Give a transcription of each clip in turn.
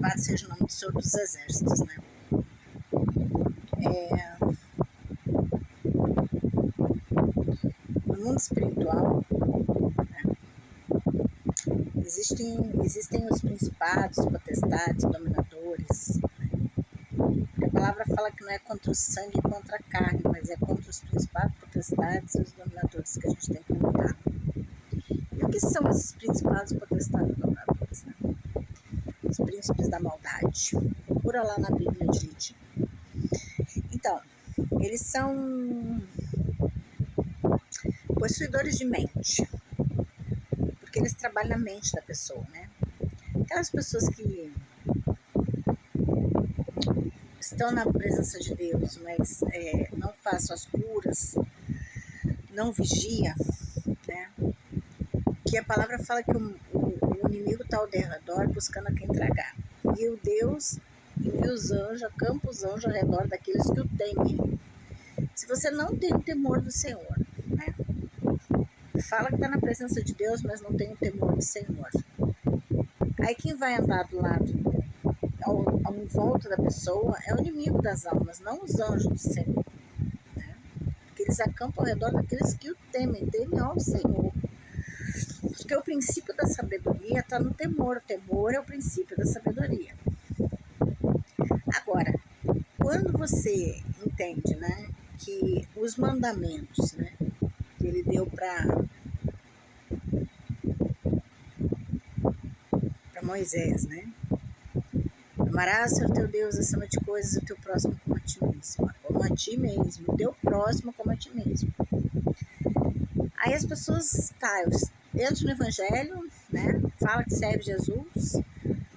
louvado seja o nome do Senhor dos Exércitos, né? No mundo espiritual, né, existem os principados, potestades, dominadores, né? A palavra fala que não é contra o sangue e contra a carne, mas é contra os principados, potestades e os dominadores que a gente tem que lutar. E o que são esses principados, potestades e dominadores, né? Os príncipes da maldade. Procura lá na Bíblia direitinho. Então, eles são possuidores de mente, porque eles trabalham na mente da pessoa, né? Aquelas pessoas que estão na presença de Deus, mas não fazem suas curas, não vigia, né? Que a palavra fala que o inimigo está ao redor buscando a quem tragar. E o Deus envia os anjos, acampa os anjos ao redor daqueles que o temem. Se você não tem o temor do Senhor, né? Fala que está na presença de Deus, mas não tem o temor do Senhor. Aí quem vai andar do lado, em volta da pessoa, é o inimigo das almas, não os anjos do Senhor, né? Porque eles acampam ao redor daqueles que o temem ao Senhor. Porque o princípio da sabedoria está no temor. O temor é o princípio da sabedoria. Agora, quando você entende, né, que os mandamentos, né, que ele deu para Moisés, né? Amarás o Senhor teu Deus acima de coisas, o teu próximo como a ti mesmo. Como a ti mesmo, o teu próximo como a ti mesmo. Aí as pessoas entram no evangelho, né? Fala que serve Jesus,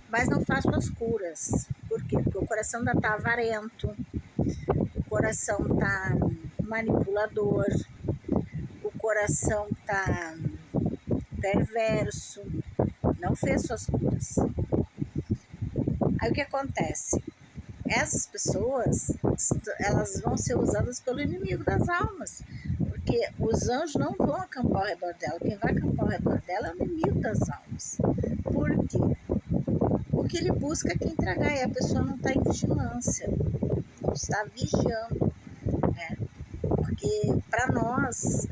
mas não faz suas curas. Por quê? Porque o coração ainda está avarento, o coração está manipulador, o coração está perverso, não fez suas curas. Aí o que acontece? Essas pessoas, elas vão ser usadas pelo inimigo das almas, porque os anjos não vão acampar ao redor dela. Quem vai acampar ao redor dela é o inimigo das almas. Por quê? Porque ele busca quem tragar, e a pessoa não está em vigilância, não está vigiando, né? Porque para nós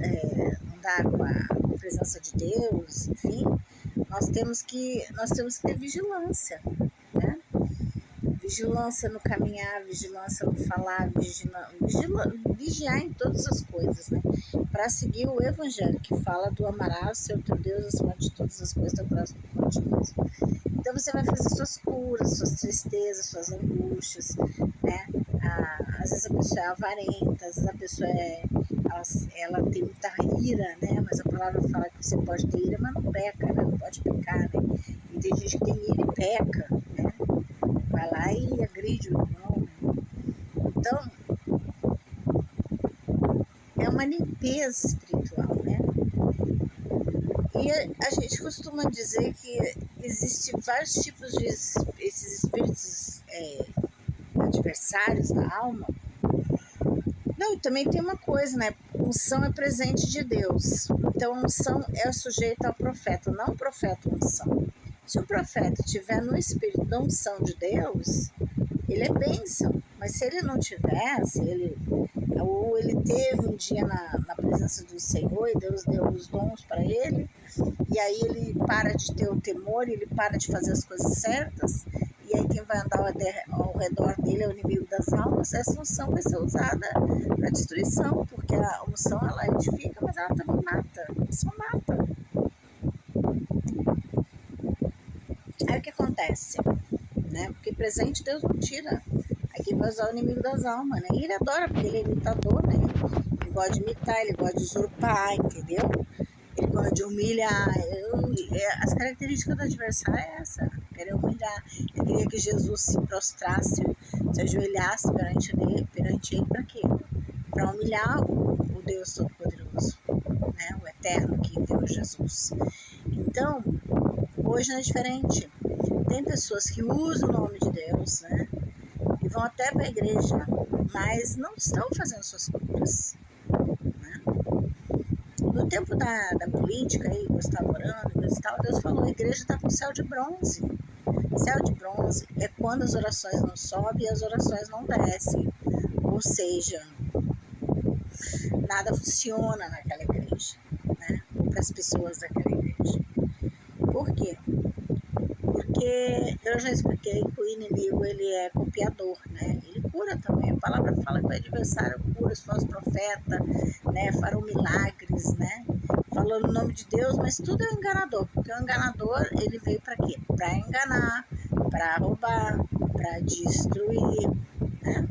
andar com a presença de Deus, enfim, nós temos que ter vigilância, né? Vigilância no caminhar, vigilância no falar, vigiar em todas as coisas, né? Para seguir o evangelho que fala do amarás o Senhor teu Deus acima de todas as coisas, teu próximo como a ti mesmo. Então você vai fazer suas curas, suas tristezas, suas angústias, né? Às vezes a pessoa é avarenta, às vezes a pessoa ela tem muita ira, né? Mas a palavra fala que você pode ter ira, mas não peca, né? Não pode pecar, né? E tem gente que tem ira e peca, né? Vai lá e agride o irmão, né? Então, é uma limpeza espiritual, né? E a gente costuma dizer que existem vários tipos de esses espíritos adversários da alma. Não, e também tem uma coisa, né? Unção é presente de Deus. Então, a unção é sujeita ao profeta, não o profeta unção. Se o profeta estiver no espírito da unção de Deus, ele é bênção. Mas se ele não tiver, ou ele teve um dia na presença do Senhor e Deus deu os dons para ele, e aí ele para de ter o temor, ele para de fazer as coisas certas, e aí quem vai andar ao redor dele é o inimigo das almas, essa unção vai ser usada para destruição, porque a unção ela edifica, mas ela também mata, a unção mata. Aí o que acontece? Né? Porque presente Deus não tira. Aqui vai usar o inimigo das almas, né? E ele adora, porque ele é imitador, né? Ele gosta de imitar, ele gosta de usurpar, entendeu? Ele gosta de humilhar. As características do adversário é essa, querer humilhar. Ele queria que Jesus se prostrasse, se ajoelhasse perante ele para quê? Para humilhar o Deus Todo-Poderoso, né? O Eterno que enviou Jesus. Então, hoje não é diferente. Tem pessoas que usam o nome de Deus, né? E vão até para a igreja, mas não estão fazendo suas curas, né? No tempo da política, aí, Gustavo Orando, Deus falou, a igreja está com céu de bronze. Céu de bronze é quando as orações não sobem e as orações não descem. Ou seja, nada funciona naquela igreja, né? Ou para as pessoas daquela igreja. Por quê? Porque eu já expliquei que o inimigo ele é copiador, né? Ele cura também. A palavra fala que o adversário cura, os falsos profetas, né? Farão milagres, né? Falando o nome de Deus, mas tudo é enganador, porque o enganador ele veio para quê? Para enganar, para roubar, para destruir, né?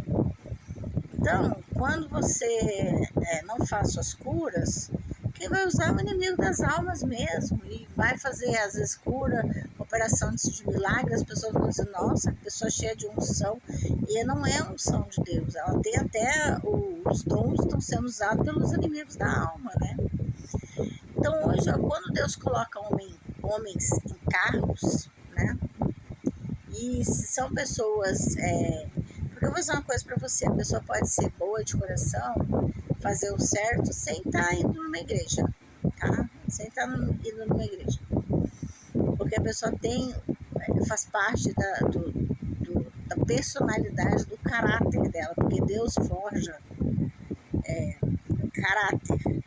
Então, quando você não faz suas curas, quem vai usar é o inimigo das almas mesmo, e vai fazer, às vezes, cura, operação de milagre, as pessoas vão dizer, nossa, a pessoa é cheia de unção, e não é unção de Deus, ela tem até, os dons estão sendo usados pelos inimigos da alma, né? Então, hoje, quando Deus coloca homens em cargos, né, e se são pessoas... Porque eu vou dizer uma coisa para você, a pessoa pode ser boa de coração, fazer o certo sem estar indo numa igreja, tá? Sem estar indo numa igreja. Porque a pessoa faz parte da personalidade, do caráter dela, porque Deus forja caráter,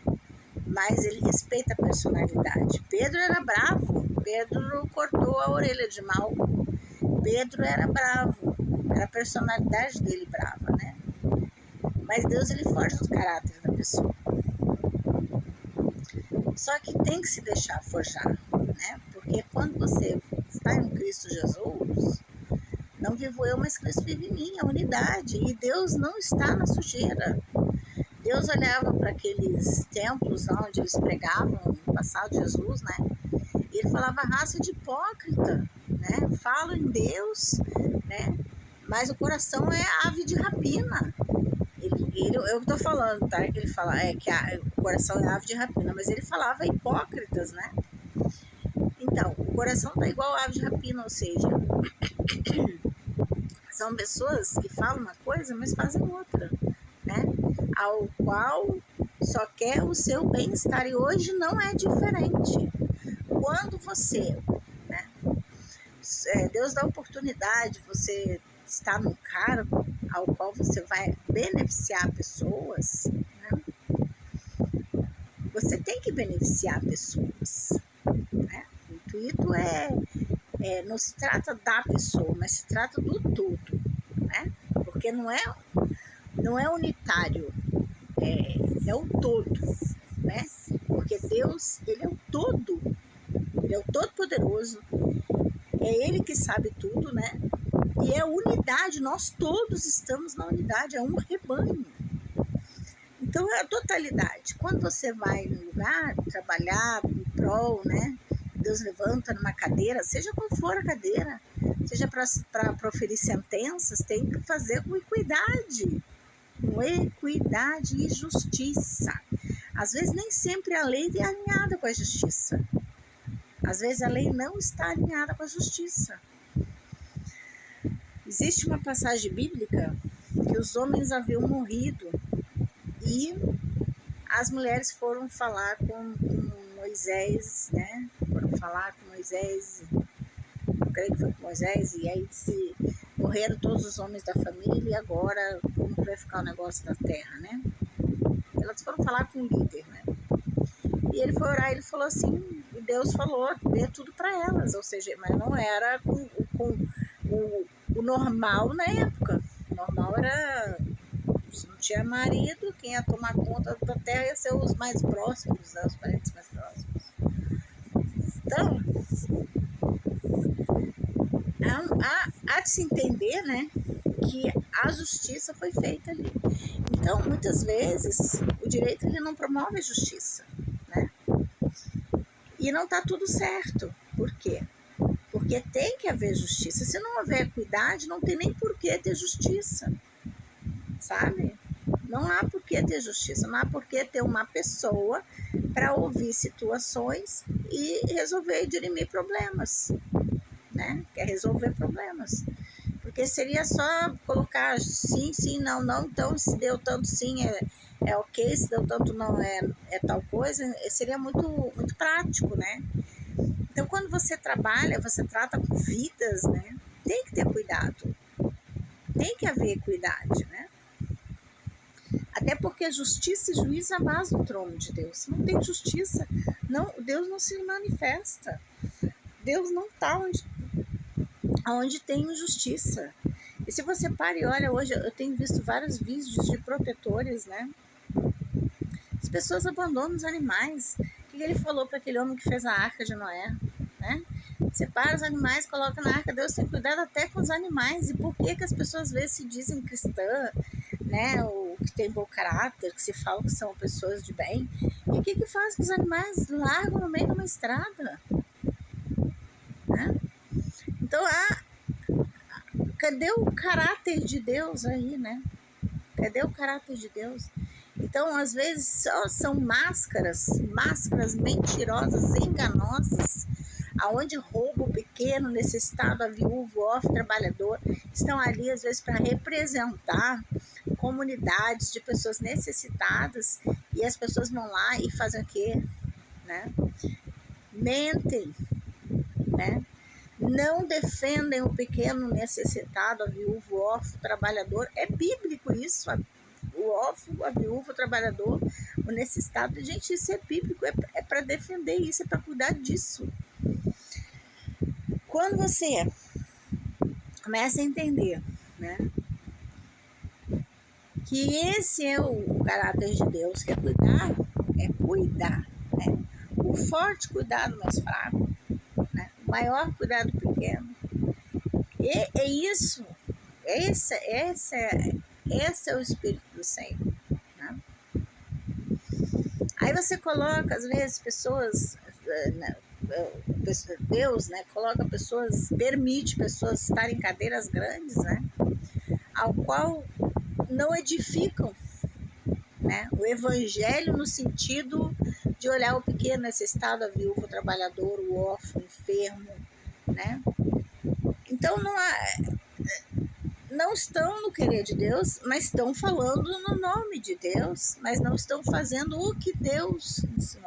mas ele respeita a personalidade. Pedro era bravo, Pedro cortou a orelha de Malco, Pedro era bravo, era a personalidade dele brava, né? Mas Deus, ele forja o caráter da pessoa. Só que tem que se deixar forjar, né? Porque quando você está em Cristo Jesus, não vivo eu, mas Cristo vive em mim, a unidade. E Deus não está na sujeira. Deus olhava para aqueles templos onde eles pregavam no passado de Jesus, né? E ele falava, raça de hipócrita, né? Falam em Deus, né? Mas o coração é ave de rapina. Eu estou falando, tá? Que ele fala que o coração é ave de rapina, mas ele falava hipócritas, né? Então, o coração tá igual ave de rapina, ou seja, são pessoas que falam uma coisa, mas fazem outra, né? Ao qual só quer o seu bem-estar, e hoje não é diferente. Quando você, né? Deus dá oportunidade, você está num cargo ao qual você vai beneficiar pessoas, né? Você tem que beneficiar pessoas, né? O intuito não se trata da pessoa, mas se trata do todo, né? Porque não é unitário, é o todo, né? Porque Deus, ele é o todo, ele é o todo-poderoso, é ele que sabe tudo, né? E é unidade, nós todos estamos na unidade, é um rebanho. Então é a totalidade. Quando você vai no lugar, trabalhar em prol, né? Deus levanta numa cadeira, seja qual for a cadeira, seja para proferir sentenças, tem que fazer com equidade. Com equidade e justiça. Às vezes nem sempre a lei é alinhada com a justiça. Às vezes a lei não está alinhada com a justiça. Existe uma passagem bíblica que os homens haviam morrido e as mulheres foram falar com Moisés, né? Foram falar com Moisés, eu creio que foi com Moisés, e aí morreram todos os homens da família, e agora como vai ficar o negócio da terra, né? Elas foram falar com o líder, né? E ele foi orar, ele falou assim, e Deus falou, dê tudo para elas, ou seja, mas não era com o normal na época. O normal era, se não tinha marido, quem ia tomar conta da terra ia ser os mais próximos, né? Os parentes mais próximos. Então, há de se entender, né, que a justiça foi feita ali. Então, muitas vezes, o direito ele não promove a justiça, né? E não está tudo certo. Por quê? Porque tem que haver justiça. Se não houver equidade, não tem nem por que ter justiça, sabe? Não há por que ter justiça, não há por que ter uma pessoa para ouvir situações e resolver e dirimir problemas, né? Quer resolver problemas. Porque seria só colocar sim, sim, não, não, então se deu tanto sim é ok, se deu tanto não é tal coisa, seria muito, muito prático, né? Então, quando você trabalha, você trata com vidas, né? Tem que ter cuidado. Tem que haver equidade, né? Até porque justiça e juízo é a base do trono de Deus. Se não tem justiça, não, Deus não se manifesta. Deus não está onde tem injustiça. E se você para e olha, hoje eu tenho visto vários vídeos de protetores, né? As pessoas abandonam os animais. O que ele falou para aquele homem que fez a arca de Noé, né? Separa os animais, coloca na arca. Deus tem cuidado até com os animais. E por que as pessoas às vezes se dizem cristã, né? Ou que tem bom caráter, que se fala que são pessoas de bem. E o que faz que os animais largam no meio de uma estrada? Né? Então, cadê o caráter de Deus aí, né? Cadê o caráter de Deus? Então, às vezes, só são máscaras mentirosas, enganosas, aonde roubo pequeno, necessitado, a viúva, o órfão, trabalhador, estão ali, às vezes, para representar comunidades de pessoas necessitadas, e as pessoas vão lá e fazem o quê? Né? Mentem, né? Não defendem o pequeno necessitado, a viúva, o órfão, o trabalhador. É bíblico isso, o órfão, a viúva, o trabalhador, o necessitado. Gente, isso é bíblico, é para defender isso, é para cuidar disso. Quando você começa a entender, né, que esse é o caráter de Deus, que é cuidar, né? O forte cuidar do mais fraco, né? O maior cuidar do pequeno. E é isso, esse é o Espírito do Senhor, né? Aí você coloca, às vezes, pessoas, Deus, né, coloca pessoas, permite pessoas estarem em cadeiras grandes, né, ao qual não edificam, né, o evangelho no sentido de olhar o pequeno necessitado, a viúva, o trabalhador, o órfão, o enfermo, né? Então não estão no querer de Deus, mas estão falando no nome de Deus, mas não estão fazendo o que Deus ensinou.